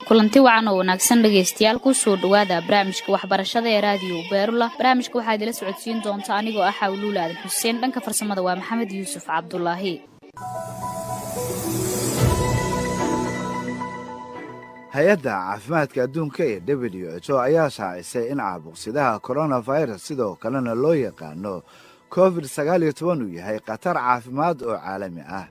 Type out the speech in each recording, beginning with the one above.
kulanti wacan oo wanaagsan dhageystayaal ku soo dhawaada barnaamijka waxbarashada ee raadiyo Beerula. barnaamijka waxaa idila socodsiin doonta anigoo ah Xawluula Aadan Xuseen, dhanka farsamada waa Maxamed Yuusuf Cabdullaahi. hay-adda caafimaadka adduunka ee WHO ayaa shaacisay in caabuqsidaha coronavirus sidoo kalena loo yaqaano COVID-19 uu yahay khatar caafimaad oo caalami ah.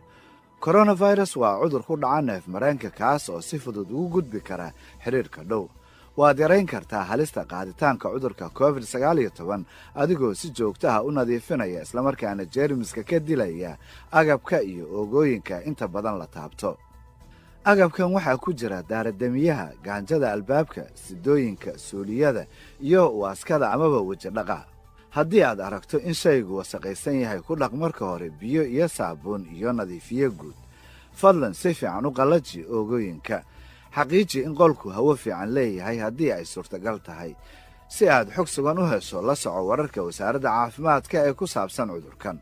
coronavirus waa cudur ku dhaca neef mareenka kaas oo si fudud ugu gudbi kara xiriirka dhow. waad yarayn kartaa halista qaaditaanka cudurka COVID-19 adigoo si joogto ah u nadiifinaya islamarkaana jeermiska ka dilaya agabka iyo oogooyinka inta badan la taabto. agabkan waxaa ku jira daaradamiyaha, gaanjada albaabka, sidooyinka, suuliyada iyo waaskada amaba weji dhaqa. haddii aad aragto in shaygu wasaqaysan yahay, ku dhaq marka hore biyo iyo saabuun iyo nadiifiye guud. fadlan si fiican u qallaji oogooyinka. xaqiiji in qolku hawo fiican leeyahay haddii ay suurtagal tahay. si aad xog sugan u hesho, la soco wararka wasaaradda caafimaadka ee ku saabsan cudurkan.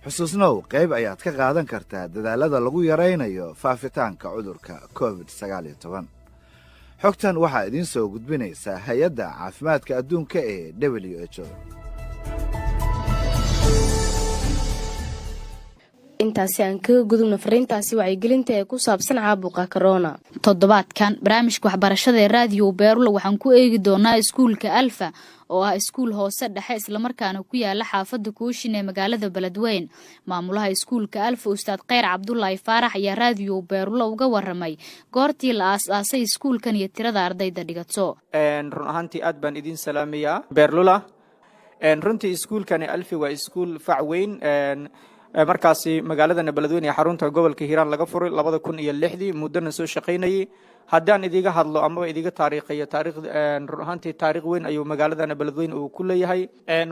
xusuusnow, qayb ayaad ka qaadan kartaa dadaalada lagu yaraynayo faafitaanka cudurka COVID-19. xogtan waxaa idiin soo gudbinaysaa hay-adda caafimaadka adduunka ee WHO. intaasi aan kaga gudubno fariintaasi wacyigelinta ee ku saabsan caabuqa corona. toddobaadkan barnaamijka waxbarashada ee raadiyo Beerula waxaan ku eegi doonaa iskuulka Alfa oo ah iskuul hoose dhexe islamarkaana ku yaala xaafadda Kooshin ee magaalada Beledweyne. maamulaha iskuulka Alfa Ustaad Khayr Cabdullaahi Faarax ayaa raadiyo Beerula uga waramay goortii la aasaasay iskuulkan iyo tirada ardayda dhigato. run ahaantii aad baan idin salaamayaa Beerula. runtii iskuulkan Alfa waa iskuul fac weyn markaasi magaalada Beledweyne ee xarunta gobolka Hiiraan laga furay 2006 muddana soo shaqeynayay. haddaan idiga hadlo ama idiga taariikhiyo ruuxantii taariikh weyn ayuu magaalada Beledweyne uu ku leeyahay.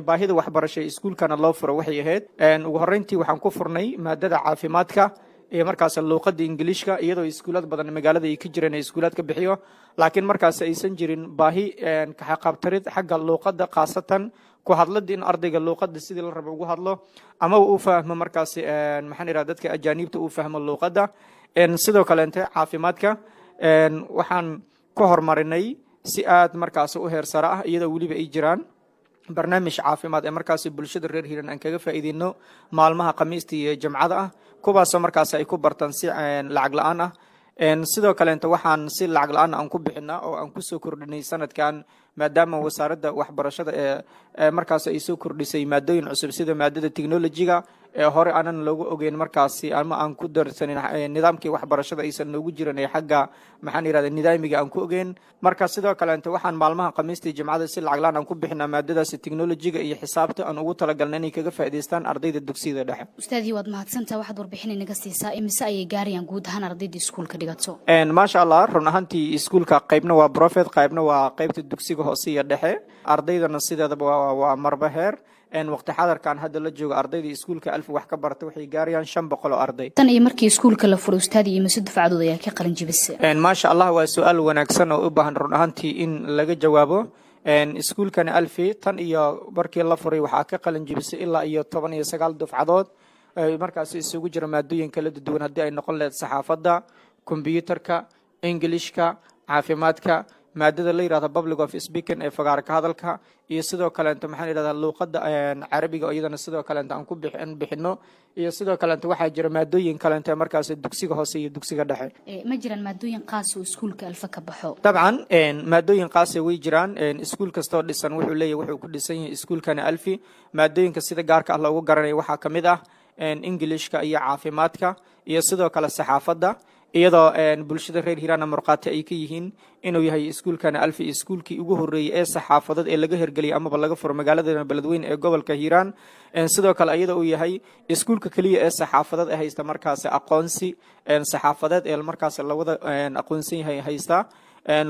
baahida waxbarasho iskuulkana loo furo waxay ahayd ugu horeyntii waxaan ku furnay maadada caafimaadka ee markaas luqadda Ingiriiska, iyadoo iskuulad badan magaalada ay ka jireen iskuulad ka bixiyo, laakiin markaas aysan jirin baahi ka xaqabtarid xagga luqadda, khaasatan ku hadlada in ardayga luqadda sidii la rabo ugu hadlo ama uu fahmo markaas maxaan iraahdaa dadka ajaanibta uu fahmo luqadda. sidoo kale inta caafimaadka waxaan ku hormarinay si aad markaas u heer sare ah, iyadoo waliba ay jiraan barnaamij caafimaad ee markaas bulshada reer Hiiraan aan kaga faa'iideyno maalmaha Khamiista iyo Jimcada ah, kuwaas oo markaas ay ku bartaan si lacag la'aan ah. sidoo kale inta waxaan si lacag la'aan aan ku bixinaa oo aan ku soo kordhinay sanadkan, maadaama wasaaradda waxbarashada ee markaas ay soo kordhisay maadooyin cusub sida maadada technology-ga ee hore aanan loogu ogeyn markaasi ama aan ku darsanin nidaamkii waxbarashada aysan noogu jirin ee xagga maxaan yiraahdaa nidaamiga aan ku ogeyn. marka sidoo kale inta waxaan maalmaha Khamiista iyo Jimcada si lacag la'aan aan ku bixinaa maadadaas technology-ga iyo xisaabta aan ugu talagalnay inay kaga faa'iideystaan ardayda dugsiyada dhexe. Ustaadii waad mahadsantahay, waxaad warbixin inaga siisaa imise ayay gaarayaan guud ahaan ardayda iskuulka dhigato. maasha Allah, run ahaantii iskuulka qaybna waa profit, qaybna waa qaybta dugsiga hoose iyo dhexe. ardaydana sideedaba waa marba heer. waqti xadarkan hadda la joogo ardayda iskuulka Alfa wax ka barta waxay gaarayaan 500 oo arday. tan iyo markii iskuulka la furay ustaadii iyo mas'uul dafcadood ayaa ka qalin jibisay. maasha Allah, waa su'aal wanaagsan oo u baahan run ahaantii in laga jawaabo. iskuulkani alfi tan iyo markii la furay waxaa ka qalin jibisay ilaa iyo 19 dufcadood markaas isugu jira maadooyin kala duwan haddii ay noqon lahayd saxaafadda, kombiyuutarka, ingilishka, caafimaadka, maadada la yiraahdo public of speaking ee fagaarka hadalka, iyo sidoo kale maxaan yiraahdaa luqadda carabiga oo iyadana sidoo kale aan ku bixino, iyo sidoo kale waxaa jira maadooyin kale markaas dugsiga hoose iyo dugsiga dhexe. ma jiraan maadooyin qaas oo iskuulka alfa ka baxo? dabcan maadooyin qaas way jiraan. iskuul kastoo dhisan wuxuu ku dhisan yahay iskuulkani alfi. maadooyinka sida gaarka ah loogu garanayo waxaa ka mid ah ingilishka iyo caafimaadka iyo sidoo kale saxaafadda, iyadoo bulshada reer Hiiraan marqaati ay ka yihiin inuu yahay iskuulkani alfi iskuulkii ugu horeeyay ee saxaafadeed ee laga hirgeliyay ama laga furo magaalada Beledweyne ee gobolka Hiiraan. sidoo kale iyadoo uu yahay iskuulka kaliya ee saxaafadeed ee haysta markaas aqoonsi saxaafadeed ee markaas la wada aqoonsan yahay haysta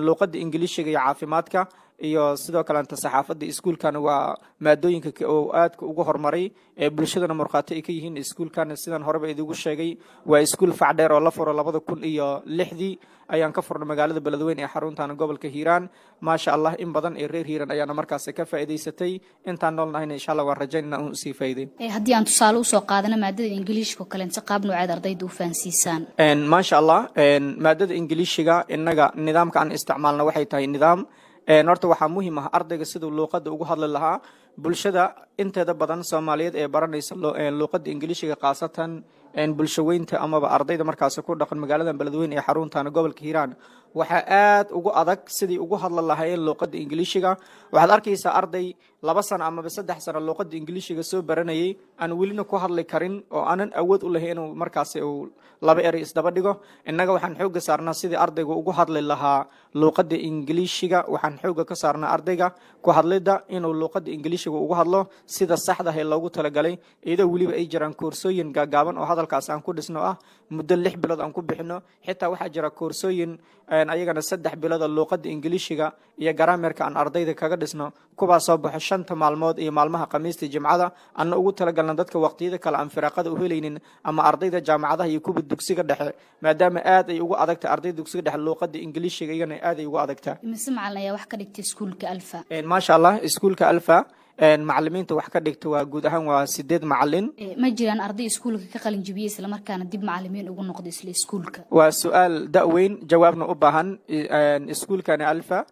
luqadda ingiliishiga iyo caafimaadka iyo sidoo kale saxaafadda. iskuulkan waa maadooyinka oo aad ugu horumaray ee bulshadana marqaati ay ka yihiin. iskuulkan sidaan horeba idigu sheegay waa iskuul facdheer oo la furo 2006 ayaan ka furnay magaalada Beledweyne ee xaruntan gobolka Hiiraan. maasha Allah in badan ee reer Hiiraan ayaana markaas ka faa'iideysatay. intaan noolnahayna insha Allah waan rajaynaa inaan sii faa'iideyn. haddii aan tusaale u soo qaadana maadada ingiliishka kale inta qaab nooceed ardaydu u fahansiisaan? maasha Allah maadada ingiliishiga inaga nidaamka aan isticmaalna waxay tahay nidaam horta waxaa muhiim ah ardayga siduu luqadda ugu hadli lahaa. bulshada inteeda badan Soomaaliyeed ee baranaysa luqadda ingiliishiga qaasatan bulsho weynta amaba ardayda markaas ku dhaqan magaalada Beledweyne ee xaruntan gobolka Hiiraan waxaa aad ugu adag sidii ugu hadli lahaayeen luqadda ingiliishiga. waxaad arkaysaa arday 2 sano ama 3 sano luqadda ingiliishiga soo baranayay aan welina ku hadli karin oo aanan awood u lahayn inuu markaas uu 2 eray isdaba dhigo. innaga waxaan xoog saarnaa sidii ardaygu ugu hadli lahaa luqadda ingiliishiga. waxaan xoog ka saarnaa ardayga ku hadlida inuu luqadda ingiliishiga ugu hadlo sida saxda ah ee loogu talagalay, iyadoo weliba ay jiraan koorsooyin gaagaaban oo hadalkaas aan ku dhisno ah muddo 6 bilood aan ku bixino. xitaa waxaa jira koorsooyin ayagana 3 bilood oo luqadda ingiliishiga iyo grammarka aan ardayda kaga dhisno, kuwaas soo baxo 5 maalmood iyo maalmaha Khamiista Jimcada aan ugu talagalna dadka waqtiyada kale aan firaaqada u helaynin ama ardayda jaamacadaha iyo kuwa dugsiga dhexe, maadaama aad ay ugu adagtahay ardayda dugsiga dhexe luqadda ingiliishiga iyana aad ay ugu adagtahay. mise macallin ayaa wax ka dhigtay iskuulka alfa? maasha Allah iskuulka alfa macallimiinta wax ka dhigta waa guud ahaan waa 8 macallin. ma jiraan arday iskuulka ka qalin jibiyay isla markaana dib macallimiin ugu noqday isla iskuulka? waa su'aal da'weyn jawaabna u baahan. iskuulkani alfa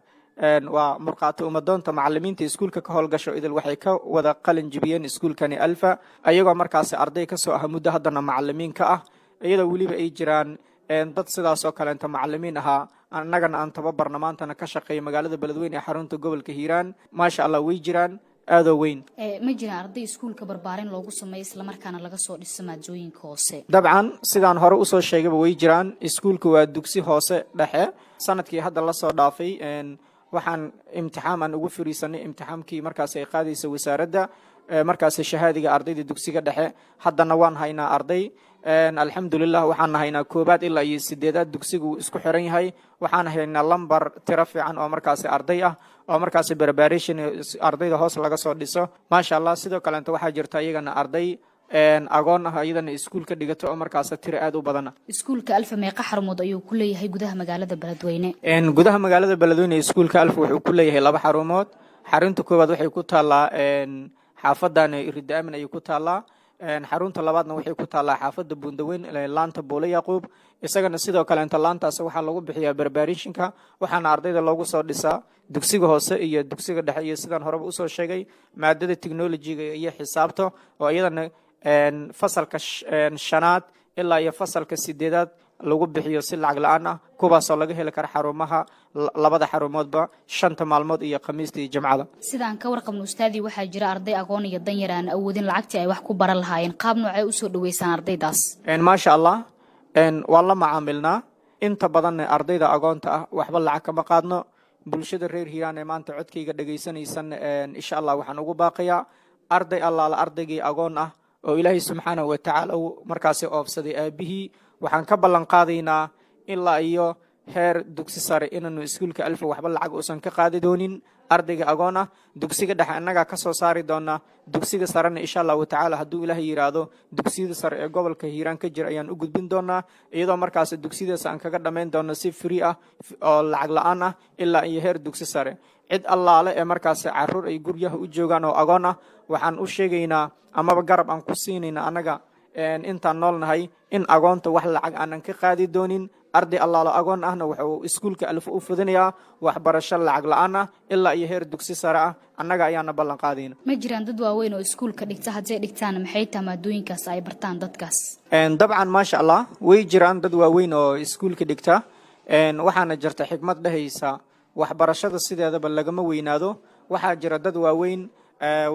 waa marqaati umadoonta macallimiinta iskuulka ka howlgasho idil waxay ka wada qalin jibiyeen iskuulkani alfa ayagoo markaas arday ka soo ah muddo haddana macallimiin ka ah, iyadoo weliba ay jiraan dad sidaas oo kale macallimiin ahaa annagana aan tababarna maantana ka shaqeeya magaalada Beledweyne ee xarunta gobolka Hiiraan. maasha Allah way jiraan aad oo weyn. ma jiraan arday iskuulka barbaarin loogu sameeyo isla markaana laga soo dhiso maadooyinka hoose? dabcan sidaan hore u soo sheegay way jiraan. iskuulku waa dugsi hoose dhexe. sanadkii hadda la soo dhaafay waxaan imtixaan aan ugu fariisanay imtixaankii markaas ay qaadaysa wasaaradda markaas shahaadiga ardayda dugsiga dhexe. haddana waan haynaa arday alxamdulillah waxaan haynaa 1 ilaa 8 dugsigu isku xiran yahay. waxaan haynaa lambar tiro fiican oo markaas arday ah oo markaas preparation ardayda hoos laga soo dhiso. maasha Allah sidoo kale waxaa jirta iyagana arday agoon ah iyadana iskuulka dhigato oo markaas tiro aad u badan. iskuulka alfa meeqa xarumood ayuu ku leeyahay gudaha magaalada Beledweyne? gudaha magaalada Beledweyne iskuulka alfa wuxuu ku leeyahay 2 xarumood. xarunta koowaad waxay ku taalaa xaafadan Iridaamin ayay ku taalaa. xarunta labaadna waxay ku taalaa xaafadda Buundaweyn laanta Boole Yaquub. isagana sidoo kale laantaas waxaa lagu bixiyaa barbaarishinka waxaana ardayda loogu soo dhisaa dugsiga hoose iyo dugsiga dhexe iyo sidaan horeba u soo sheegay maadada technology-ga iyo xisaabta oo iyadana fasalka 5aad ilaa iyo fasalka 8aad lagu bixiyo si lacag la'aan ah, kuwaasoo laga heli kara xarumaha 2 xarumoodba 5 maalmood iyo Khamiista iyo Jimcada. sidaan ka warqabno ustaadii waxaa jira arday agoon iyo danyar aan awoodin lacagtii ay wax ku baran lahaayeen, qaab noocay u soo dhaweysaan ardaydaas? maasha Allah waan la macaamilnaa. inta badan ardayda agoonta ah waxba lacag kama qaadno. bulshada reer Hiiraan ee maanta codkayga dhageysanaysan insha Allah waxaan ugu baaqayaa arday allaala ardaygii agoon ah oo Ilaahay subxaanahu wa ta'ala markaas oofsaday aabihii waxaan ka ballan qaadaynaa ilaa iyo heer dugsi sare inaanu iskuulka alfa waxba lacag uusan ka qaadi doonin. ardayga agoon ah dugsiga dhexe annaga ka soo saari doona, dugsiga sarena insha Allah ta'ala hadduu Ilaahay yiraahdo dugsiyada sare ee gobolka Hiiraan ka jira ayaan u gudbin doonaa, iyadoo markaas dugsiyadaas aan kaga dhameyn doono si free ah oo lacag la'aan ah ilaa iyo heer dugsi sare. cid allaale ee markaasi caruur ay guryaha u joogaan oo agoon ah waxaan u sheegaynaa amaba garab aan ku siinayna annaga intaan noolnahay in agoonta wax lacag aanan ka qaadi doonin arday allaalo agoon ahna wuxuu iskuulka alfa u fudinayaa waxbarasho lacag la-aan ah ilaa iyo heer dugsi sare ah annaga ayaana ballan qaadayna ma jiraan dad waaweyn oo iskuulka dhigta hadday dhigtaan maxay tahay maadooyinkaas ay bartaan dadkaas dabcan maasha allah way jiraan dad waaweyn oo iskuulka dhigta waxaana jirta xigmad dhehaysa waxbarashada sideedaba lagama weynaado waxaa jira dad waaweyn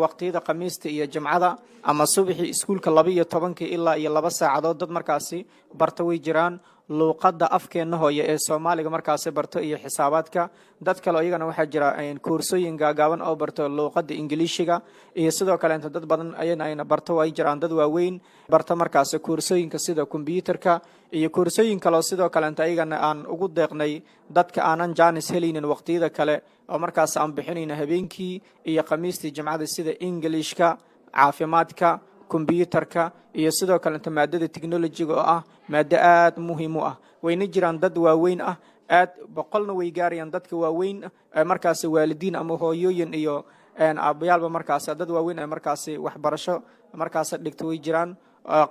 waqtiyada khamiista iyo jimcada ama subaxii iskuulka 12 ilaa iyo 2 saacadood dad markaasi barta way jiraan luuqadda afkeena hooye ee Soomaaliga markaasi barto iyo xisaabaadka dad kale iyagana waxaa jira koorsooyin gaagaaban oo barto luuqadda Ingiriisiga iyo sidoo kale inta dad badan ayna barto way jiraan dad waaweyn barta markaasi koorsooyinka sida kombiyuutarka iyo koorsooyin kale sidoo kale inta ayagana aan ugu deeqnay dadka aanan jaanis helinin waqtiyada kale oo markaas aan bixinayna habeenkii iyo khamiistii jimcada sida Englishka caafimaadka kombiyuutarka iyo sidoo kale inta maadada technology-ga oo ah maada aad muhiim u ah wayna jiraan dad waaweyn ah aad boqolna way gaarayaan dadka waaweyn markaas waalidiin ama hooyooyin iyo aabayaalba markaas dad waaweyn ay markaas waxbarasho markaas dhigto way jiraan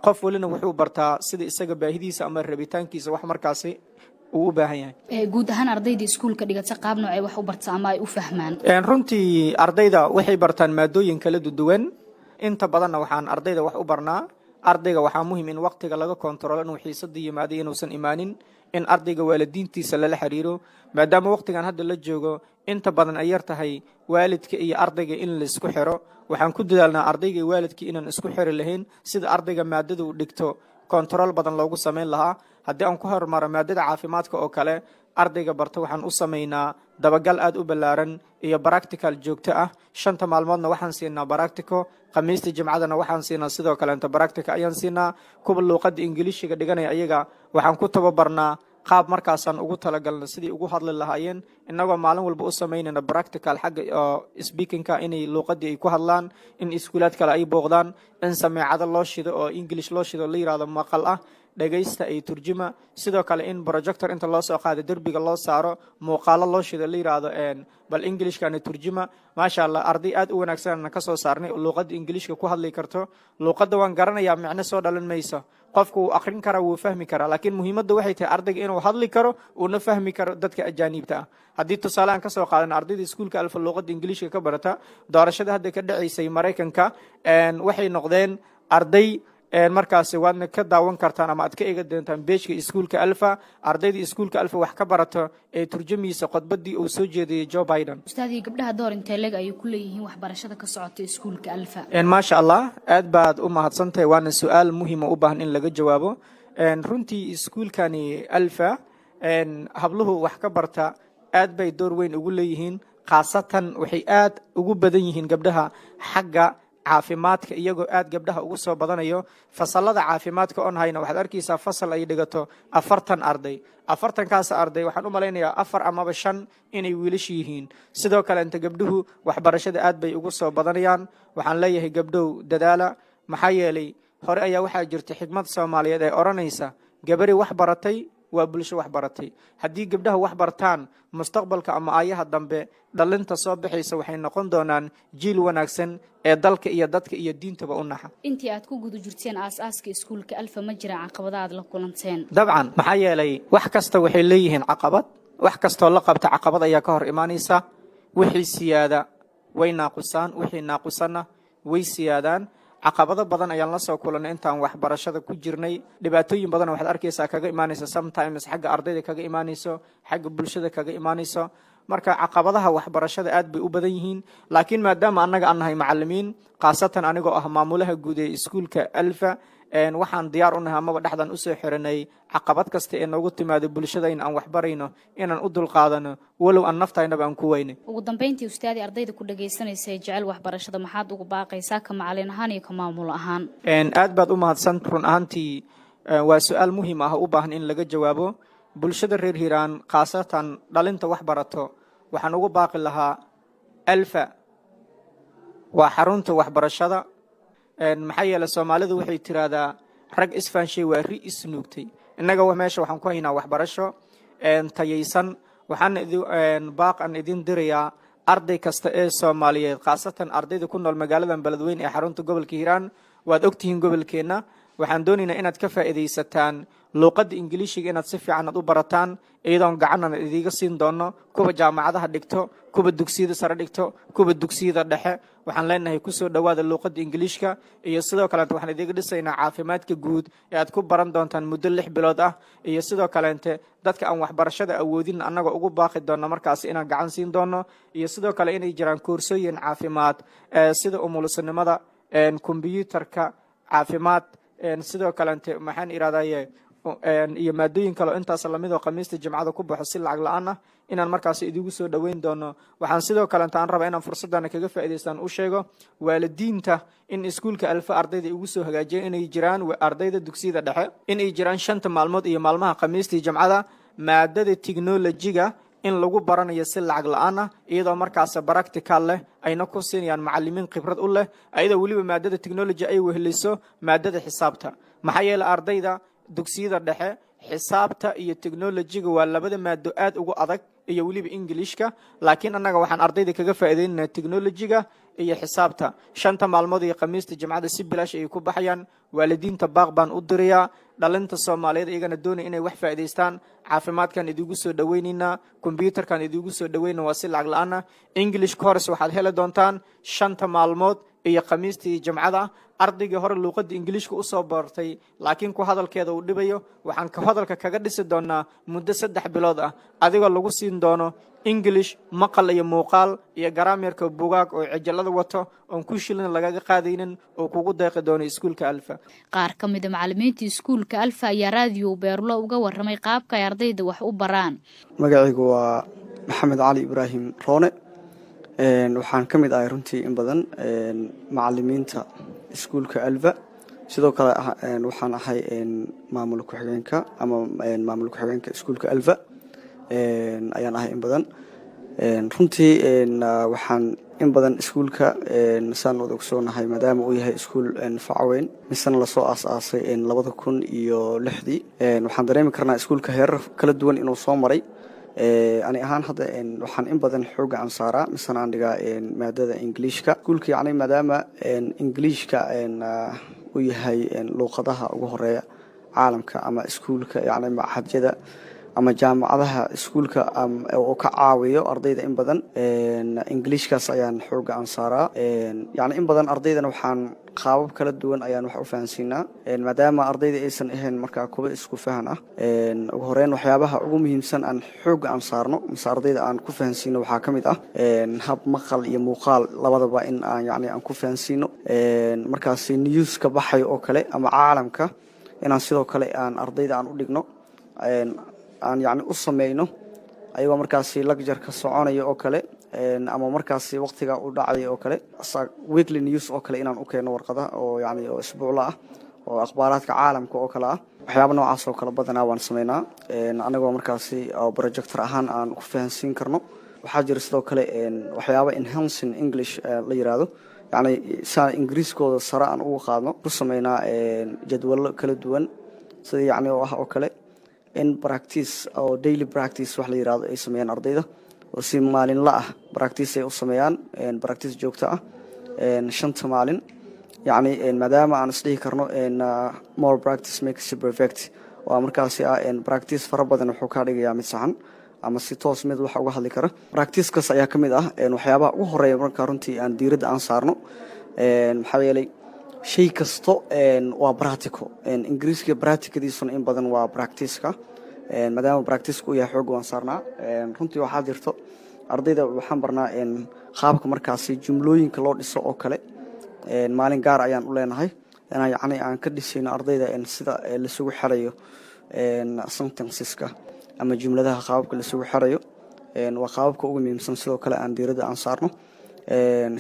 qof walina wuxuu bartaa sida isaga baahidiisa ama rabitaankiisa wax markaas uu u baahan yahay guud ahaan ardayda iskuulka dhigata qaab nooc ay wax u bartaan ama ay u fahmaan runtii ardayda waxay bartaan maadooyin kala duwan inta badan waxaan ardayda wax u barnaa ardayga waxaa muhiim in waqtiga laga kontrolo inuu xiisada yimaado inuusan imaanin in ardayga waalidiintiisa lala xiriiro maadaama waqtigan hadda la joogo inta badan ay yar tahay waalidka iyo ardayga in la isku xiro waxaan ku dadaalnaa ardayga iyo waalidka inaan isku xiri lahayn sida ardayga maadada uu dhigto kontrol badan loogu sameyn lahaa haddii aan ku hormaro maadada caafimaadka oo kale ardayga barta waxaan u sameynaa dabagal aad u ballaaran iyo practical joogto ah 5 maalmoodna waxaan siinaa practical khamiista jimcadana waxaan siinaa sidoo kale inta practical ayaan siinaa kuwa luuqadda Ingiriisiga dhiganaya ayaga waxaan ku tababarnaa qaab markaasaan ugu talagalna sidii ugu hadli lahaayeen inagoo maalin walba u sameynayna practical xagga speakingka inay luuqadii ay ku hadlaan in iskuulaad kale ay booqdaan in sameecado loo shido oo English loo shido la yiraahdo maqal ah dhageysta ay turjuma sidoo kale in projector inta loo soo qaado darbiga loo saaro muuqaalo loo shido la yiraahdo bal Englishkana turjuma maasha Allah arday aad u wanaagsan ka soo saarnay luuqadda Englishka ku hadli karto luuqadda waan garanayaa macna soo dhalan mayso qofku uu akhrin kara wuu fahmi kara laakiin muhiimadda waxay tahay ardayga inuu hadli karo uu na fahmi karo dadka ajaanibta ah haddii tusaale aan ka soo qaadano ardayda iskuulka alfa luuqadda Ingiriisiga ka barata doorashada hadda ka dhacaysay Mareykanka waxay noqdeen arday markaas waadna ka daawan kartaan ama aad ka eega doontaan beeshka iskuulka alfa ardayda iskuulka alfa wax ka barato ee turjumiisa khudbadii uu soo jeediyay Joe Biden ustaadii gabdhaha door intee leeg ay ku leeyihiin waxbarashada ka socota iskuulka alfa maasha Allah aad baad u mahadsantahay waana su'aal muhiim u baahan in laga jawaabo runtii iskuulkani alfa habluhu wax ka barta aad bay door weyn ugu leeyihiin khaasatan waxay aad ugu badan yihiin gabdhaha xagga caafimaadka iyagoo aad gabdhaha ugu soo badanayo fasalada caafimaadka on hayna waxaad arkaysaa fasal ay dhigato 40 arday 40 kaas arday waxaan u maleynayaa 4 ama 5 inay wiilish yihiin sidoo kale inta gabdhuhu waxbarashada aad bay ugu soo badanayaan waxaan leeyahay gabdhow dadaala maxaa yeelay hore ayaa waxaa jirta xigmad Soomaaliyeed ee oranaysa gabari wax baratay waa bulsho wax baratay haddii gabdhaha wax bartaan mustaqbalka ama aayaha dambe dhalinta soo bixaysa waxay noqon doonaan jiil wanaagsan ee dalka iyo dadka iyo diintaba u naxa intii aad ku guda jirteen aasaaska iskuulka alfa ma jiraan caqabadaad la kulanteen dabcan maxaa yeelay wax kasta waxay leeyihiin caqabad wax kasta oo la qabta caqabad ayaa ka hor imaanaysa wixii siyaada way naaqusaan wixii naaqusana way siyaadaan caqabado badan ayaan la soo kulanay intaan waxbarashada ku jirnay dhibaatooyin badan waxaad arkaysaa kaga imaanaysa sometimes xagga ardayda kaga imaanayso xagga bulshada kaga imaanayso marka caqabadaha waxbarashada aad bay u badan yihiin laakiin maadaama annaga aan nahay macallimiin khaasatan anigoo ah maamulaha guud ee iskuulka alfa waxaan diyaar u nahay amaba dhaxdan u soo xiranay caqabad kasta ee noogu timaado bulshada in aan wax barayno inaan u dulqaadano walow aan naftaynaba aan ku weynay ugu dambeyntii ustaadii ardayda ku dhageysanaysa jecel waxbarashada maxaad ugu baaqaysaa ka macallin ahaan iyo ka maamul ahaan aad baad u mahadsan run ahaantii waa su'aal muhiim ah u baahan in laga jawaabo bulshada reer Hiiraan khaasatan dhalinta wax barato waxaan ugu baaqi lahaa alfa waa xarunta waxbarashada maxaa yeelay Soomaalidu waxay tiraahdaa rag isfaanshay waa ri isnuugtay innaga meesha waxaan ku haynaa waxbarasho tayaysan waxaan baaq aan idin dirayaa arday kasta ee Soomaaliyeed khaasatan ardayda ku nool magaalada Beledweyne ee xarunta gobolka Hiiraan waad ogtihiin gobolkeena waxaan doonaynaa inaad ka faa'iideysataan luqadda Ingiriisiga inaad si fiican u barataan iyadoo gacan idiga siin doono kuwa jaamacadaha dhigto kuwa dugsiyada sare dhigto kuwa dugsiyada dhexe waxaan leenahay ku soo dhawaada luqadda Ingiriiska iyo sidoo kale waxaan idiga dhisaynaa caafimaadka guud ee aad ku baran doontaan muddo 6 bilood ah iyo sidoo kale dadka aan waxbarashada awoodin anaga ugu baaqi doono markaas inaan gacan siin doono iyo sidoo kale inay jiraan koorsooyin caafimaad sida umulisanimada kombiyuutarka caafimaad sidoo kale maxaan iraadaye iyo maadooyin kale intaas lamid oo khamiista jimcada ku baxo si lacag la'aan ah inaan markaas idigu soo dhaweyn doono waxaan sidoo kale aan rabaa inaan fursadana kaga faa'iideystaan u sheego waalidiinta in iskuulka Alfa ardayda ugu soo hagaajiyeen inay jiraan ardayda dugsiyada dhexe inay jiraan 5 maalmood iyo maalmaha khamiista jimcada maadada technology-ga in lagu baranayo si lacag la'aan ah iyadoo markaas practical leh ayna ku siinayaan macallimiin khibrad u leh ayada waliba maadada technology ay weheliso maadada xisaabta maxaa yeelay ardayda dugsiyada dhexe xisaabta iyo technology-ga waa labada maado aad ugu adag iyo waliba Englishka laakiin anaga waxaan ardayda kaga faa'iideynaa technology-ga iyo xisaabta 5 maalmood iyo khamiista jimcada si bilaash ay ku baxayaan waalidiinta baaq baan u dirayaa dhalinta Soomaaliyeed iyagana doonay inay wax faa'iideystaan caafimaadkan idigu soo dhaweynina kombiyuutarkan idigu soo dhaweynina waa si lacag la'aan ah English course waxaad heli doontaan 5 maalmood iyo khamiistii jimcada ardayga hore luqadda Ingiriiska u soo bartay laakiin ku hadalkeeda uu dhibayo waxaan ka hadalka kaga dhisi doonaa muddo 3 bilood ah adigoo lagu siin doono English maqal iyo muuqaal iyo grammarka buugaag oo cijalada wato oo ku shilin laga qaadaynin oo kugu deeqi doono iskuulka Alfa qaar ka mid ah macallimiinta iskuulka Alfa ayaa raadiyo Beerlo uga warramay qaabka ay ardayda wax u baraan magacaygu waa Maxamed Cali Ibrahim Roone waxaan ka mid ahay runtii in badan macallimiinta iskuulka Alfa sidoo kale waxaan ahay maamul ku xigeenka ama maamul ku xigeenka iskuulka Alfa ayaan ahay in badan runtii waxaan in badan iskuulka saan wada ogsoonahay maadaama uu yahay iskuul facaweyn misana la soo aasaasay 2006 waxaan dareemi karnaa iskuulka heerar kala duwan inuu soo maray ani ahaan hadda waxaan in badan xooga aan saaraa misana aan dhigaa maadada Ingiriiska iskuulka yacni maadaama Ingiriiska uu yahay luqadaha ugu horeeya caalamka ama iskuulka yacni maxadjada ama jaamacadaha iskuulka oo ka caawiyo ardayda in badan Ingiriiskaas ayaan xooga aan saaraa yacni in badan ardaydana waxaan qaabab kala duwan ayaan wax u fahansiinaa maadaama ardayda aysan ahayn markaa kuba isku fahan ah ugu horeyn waxyaabaha ugu muhiimsan aan xooga aan saarno mise ardayda aan ku fahansiino waxaa ka mid ah hab maqal iyo muuqaal labadaba in aan yacni aan ku fahansiino markaas news ka baxay oo kale ama caalamka inaan sidoo kale aan ardayda aan u dhigno aan yacni u sameeyno ayagoo markaas lecture ka soconayo oo kale ama markaas waqtiga u dhacay oo kale weekly news oo kale inaan u keeno warqada oo yacni oo isbuucla ah oo akhbaaraadka caalamka oo kale ah waxyaabo noocaas oo kale badanaa waan sameynaa anagoo markaas oo projector ahaan aan ku fahansiin karno waxaa jira sidoo kale waxyaabo enhancing English la yiraahdo yacni saa Ingiriiskooda sare aan ugu qaadno ku sameynaa jadwallo kala duwan sida yacni oo kale in practice oo daily practice wax la yiraahdo ay sameeyaan ardayda oo si maalinle ah practice ay u sameeyaan practice joogto ah 5 maalin yacni maadaama aan isdhihi karno more practice makes perfect oo markaas practice fara badan wuxuu ka dhigayaa mid saxan ama si toos mid wax uga hadli kara practice-kaas ayaa ka mid ah waxyaabaha ugu horeeya marka runtii aan diiradda aan saarno maxaa yeelay shay kasto waa practical Ingiriiska practicadiisuna in badan waa practice-ka maadaama practice-ku uu yahay xoog waan saarnaa runtii waxaa jirto ardayda waxaan barnaa qaabka markaas jumlooyinka loo dhiso oo kale maalin gaar ayaan u leenahay inaan yacni aan ka dhisayno ardayda sida la isugu xirayo sentenceska ama jumladaha qaabka la isugu xirayo waa qaabka ugu muhiimsan sidoo kale aan diiradda aan saarno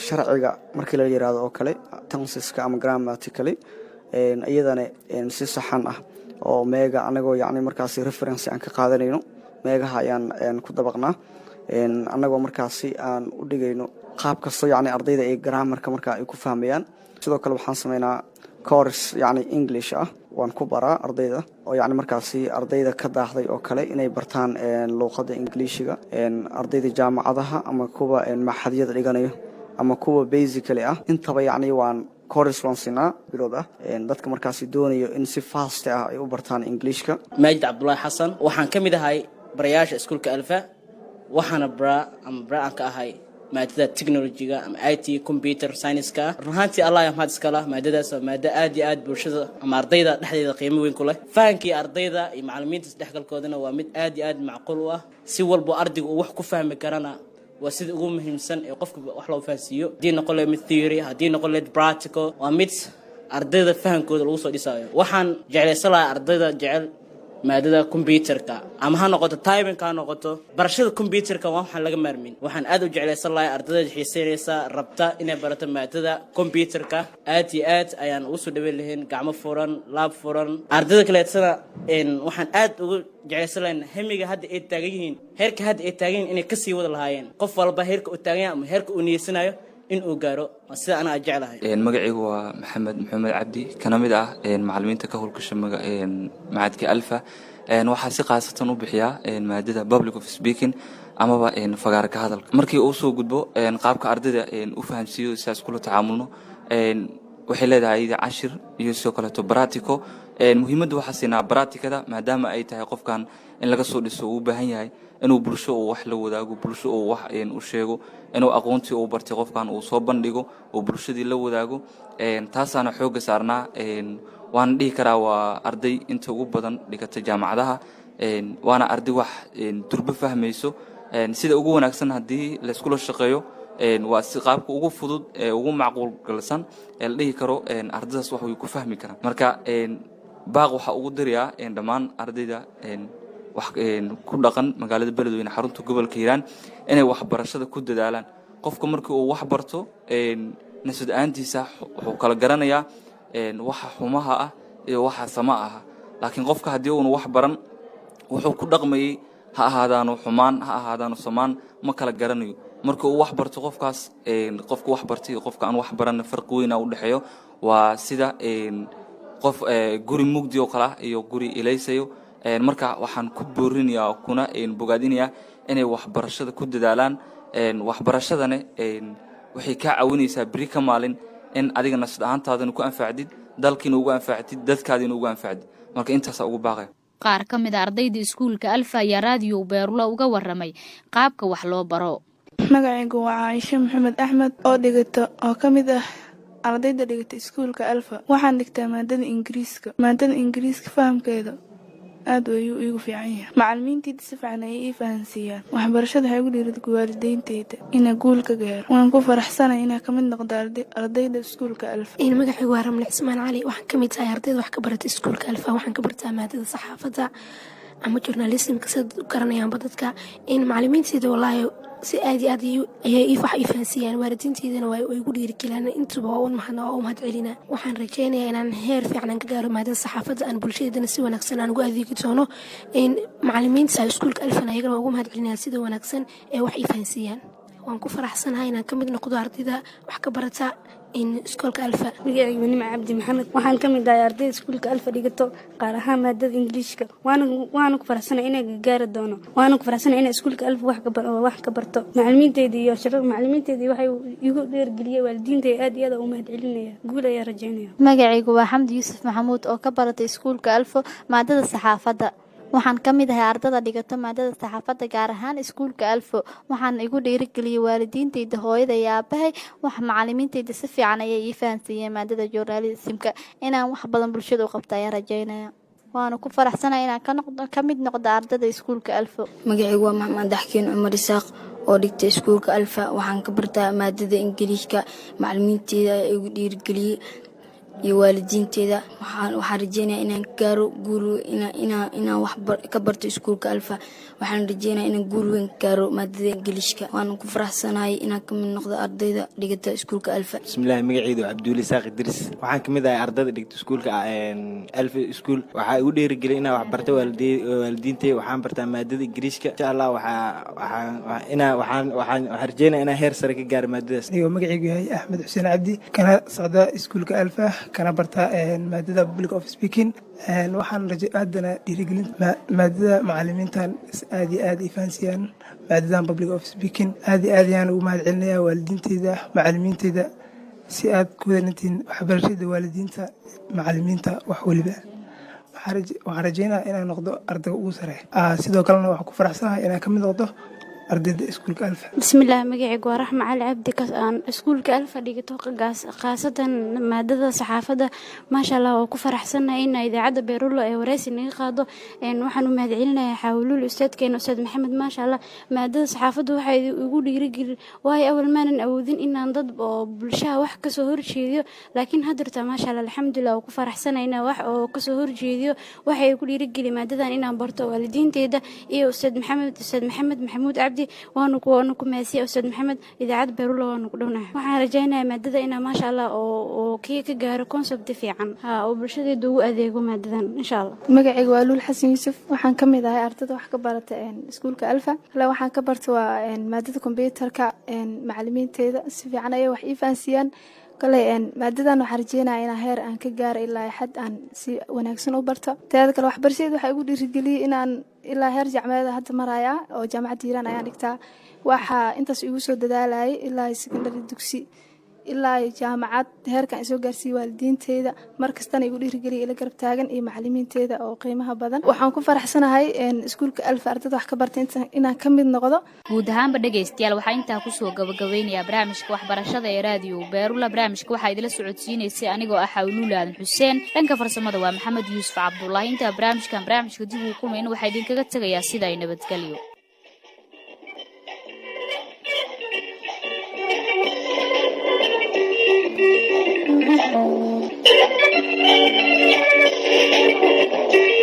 sharciga markii la yiraahdo oo kale tenseska ama grammatically iyadana si saxan ah oo meega anagoo yacni markaas reference aan ka qaadanayno meegaha ayaan ku dabaqnaa anagoo markaas aan u dhigayno qaab kasta yacni ardayda ay grammarka markaa ay ku fahmayaan sidoo kale waxaan sameynaa course yacni English ah waan ku baraa ardayda oo yacni markaasi ardayda ka daahday oo kale inay bartaan luuqadda ingiliishiga ardayda jaamacadaha ama kuwa maxadiyada dhiganayo ama kuwa basically ah intaba yacni waan correspondence bilood ah dadka markaasi doonayo in si fast ah ay u bartaan Englishka. Maajid Cabdullaahi Xasan waxaan ka mid ahay barayaasha iskuulka Alfa waxaana aan ka ahay maadada technology-ga ama IT computer science-ka runtii Allah ya mahad iska leh maadadaas maada aad iyo aad bulshada ama ardayda dhexdeeda qiimo weyn ku leh fahankii ardayda iyo macallimiinta isdhexgalkoodana waa mid aad iyo aad macquul u ah si walba ardaygu uu wax ku fahmi karana waa sida ugu muhiimsan ee qofka wax loo fahansiiyo hadii noqon leeyahay theory hadii noqon leeyahay practical waa mid ardayda fahankooda lagu soo dhisayo waxaan jeclaysan ardayda jecel maadada computerka ama ha noqoto typing ka noqoto barashada computerka waxaan laga maarmin waxaan aad u jeclaysan ardayda xiiseynaysa rabta inay barato maadada computerka aad iyo aad ayaan ugu soo dhaweyn lahayn gacmo furan laab furan ardayda kale waxaan aad ugu jeclaysan hamiga hadda ay taagan yihiin heerka hadda ay taagan inay ka sii wada lahaayeen qof walba heerka uu taagan yahay ama heerka uu niyeysanayo in uu gaaro sida ana jeclahay magacaygu waa maxamed cabdi kana mid ah macallimiinta ka howlgasha macadka Alfa waxa si qaasatan u bixiya maadada public of speaking amaba fagaar ka hadalka markii uu soo gudbo qaabka ardayda u fahamsiyo sidaas kula tacaamulno waxay leedahay cashir iyo soo kale to practical muhiimaddu waxa siinaa practicada maadaama ay tahay qofkan in laga soo dhiso uu baahan yahay inuu bulsho wax la wadaago bulsho wax u sheego inuu aqoontii uu bartay qofkan uu soo bandhigo oo bulshadii la wadaago taasana xoog saarnaa waan dhihi karaa waa arday inta ugu badan dhigata jaamacadaha waana arday wax durba fahmayso sida ugu wanaagsan hadii la isku la shaqeeyo waa si qaabka ugu fudud ugu macquul galsan la dhihi karo ardaydaas wax way ku fahmi karaan marka baaq waxa ugu dariyaa dhammaan ardayda wax ku dhaqan magaalada Beledweyne xarunta gobolka Hiiraan inay wax barashada ku dadaalaan qofka markii uu wax barto nasidaantiisa wuxuu kala garanayaa waxa xumaha ah iyo waxa sama ah laakiin qofka hadii uu wax baran wuxuu ku dhaqmayay ha ahaadaano xumaan ha ahaadaano samaan ma kala garanayo markii uu wax barto qofkaas qofka wax bartay qofka aan wax baran farqi weyn u dhaxeeyo waa sida qof guri mugdi oo kala iyo guri ilaysayo marka waxaan ku boorinayaa kuna bogaadinayaa inay wax barashada ku dadaalaan wax barashadana waxay ka caawinaysaa bari ka maalin in adiga nasd ahaantaadana ku anfacdid dalkiina ugu anfacdid dadkaadina ugu anfacdid marka intaas ugu baaqay qaar ka mid ah ardayda iskuulka Alfa ayaa raadiyo Beerula uga waramay qaabka wax loo baro magacaygu waa Aisha Maxamed Axmed oo dhigata oo ka mid ah ardayda dhigata iskuulka Alfa waxaan dhigtaa maadada Ingiriiska fahamkeeda aad ayuu igu fiican yahay macallimiinta si fiican ay ii fahansiiyaan waxbarashada waxay ugu dhiirigeliyaan waalidiintayda inay guul ka gaaro waan ku faraxsanahay inaan ka mid noqdo ardayda iskuulka Alfa magacaygu waa Ramli Cismaan Cali waxaan ka mid ahay ardayda wax ka barata iskuulka Alfa waxaan ka bartaa maadada saxaafadda ama journalism-ka sida garanayaan dadka macallimiinta wallahi si aad ayay wax ii fahansiiyaan waalidiinteedana way ugu dhiirigeliyaan intuba waa mahad celina waxaan rajeynayaa inaan heer fiican ka gaaro maadada saxaafadda aan bulshadana si wanaagsan aan ugu adeegi doono macallimiinta iskuulka Alfa ayagana ugu mahad celinayaan sida wanaagsan ee wax ii fahansiiyaan waan ku faraxsanahay inaan ka mid noqdo ardayda wax ka barata iskuulka Alfa magacaygu Nima Cabdi Maxamed waxaan ka mid ahay ardayda iskuulka Alfa dhigato qaar ahaan maadada Ingiriiska waan ku faraxsanahay inaan gaari doono waan ku faraxsanahay inaan iskuulka Alfa wax ka barto macallimiinteedii iyo shaqada macallimiinteedii waxay igu dhiirigeliyeen waalidiintay aad iyo aad u mahad celinaya guul ayaan rajeynayaa magacaygu waa Xamdi Yuusuf Maxamuud oo ka baratay iskuulka Alfa maadada saxaafadda waxaan ka mid ahay ardayda dhigato maadada saxaafadda gaar ahaan iskuulka Alfa waxaan igu dhiirigeliyay waalidiintayda hooyada iyo aabahay wax macallimiintayda si fiican ayay ii fahansiiyeen maadada journalism-ka inaan wax badan bulshada u qabto ayaan rajeynaya waana ku faraxsanahay inaan ka mid noqdo ardayda iskuulka Alfa magacaygu waa Maxamed Daxkiin Umar Isaaq oo dhigta iskuulka Alfa waxaan ka bartaa maadada Ingiriiska macallimiintayda igu dhiirigeliyay iyo waalidiinteeda waxaan rajeynayaa inaan gaaro guul inaan wax ka barto iskuulka Alfa waxaan rajeynayaa inaan guul weyn gaaro maadada Ingiriiska waan ku faraxsanahay inaan ka mid noqdo ardayda dhigata iskuulka Alfa bismillaah magacaydu Cabduuli Saaq Idris waxaan ka mid ahay ardayda dhigta iskuulka Alfa school waxa igu dhiirigeliyay inaan wax barto waalidiintay waxaan bartaa maadada Ingiriiska insha Allah waxaan rajeynayaa inaan heer sare ka gaaro maadadaas magacaygu yahay Axmed Xuseen Cabdi kana socda iskuulka Alfa kana bartaa maadada public of speaking. waxaan aadana dhiirigelin maadada macalimiintan aad iyo aad ay fahansiyaan maadadan public of speaking. aad iyo aad ayaan ugu mahadcelinayaa waalidiinteyda macalimiinteyda si aad ku wadanintiin waxbarashada waalidiinta macalimiinta wax waliba. waxaan rajeynayaa inaan noqdo ardayga ugu sare. sidoo kalena waxaan ku faraxsanahay inaan ka mid noqdo ardayda iskuulka alfa. bismillaah, magacaygu waa raxma cali cabdi aan iskuulka alfa dhigato khaasatan maadada saxaafadda. maasha allah waa ku faraxsanahay in idaacadda beerulo ee wareysi naga qaado. waxaan u mahadcelinayaa xaawilul ustaadkeena ustaad maxamed. maasha allah maadada saxaafadda waxay igu dhiirigelin waayo awal maanan awoodin inaan dad oo bulshada wax kasoo horjeediyo, laakiin haddirta maasha allah alxamdulilah waa ku faraxsanahay inaan wax oo kasoo horjeediyo. waxay igu dhiirigelin maadadan inaan barto waalidiinteyda iyo ustaad maxamed maxamuud cabdi. waanu ku mahadsiya ustaad maxamed. idaacadda beerulo waanu ku dhownahay. waxaan rajaynayaa maadada inaa maasha allah oo kii ka gaaro concept fiican oo bulshadeeda ugu adeego maadadan insha allah. magacayga waa luul xasan yuusuf. waxaan ka mid ahay ardayda wax ka barata iskuulka alfa. kale waxaan ka barta waa maadada kombyuutarka. macalimiinteeda si fiican ayay wax ii fahansiyaan. kale maadadan waxaan rajeynayaa inaan heer aan ka gaaro ilaa xad aan si wanaagsan u barto. teeda kale waxbarashadeeda waxaa igu dhiirigeliyey inaan ilaa heer jaamacadeed hadda maraya oo jaamacadda hiiraan ayaan dhigtaa. waxaa intaas igu soo dadaalayay ilaa secondary dugsi ilaa jaamacad heerkan ay soo gaarsiiyey waalidiinteyda. markastana igu dhiirigeliyay ila garab taagan iyo macalimiinteeda oo qiimaha badan. waxaan ku faraxsanahay iskuulka alfa ardayda wax ka bartay inaan ka mid noqdo. guud ahaanba dhegaystayaal waxaa intaa kusoo gabagabeynayaa barnaamijka waxbarashada ee raadiyo beerula. barnaamijka waxaa idila socodsiinaysay anigoo ah xawluul aadan xuseen. dhanka farsamada waa maxamed yuusuf cabdullaahi. intaa barnaamijka dib uu kulmayna waxaa idinkaga tegayaa sida ay nabadgelyo. Thank you.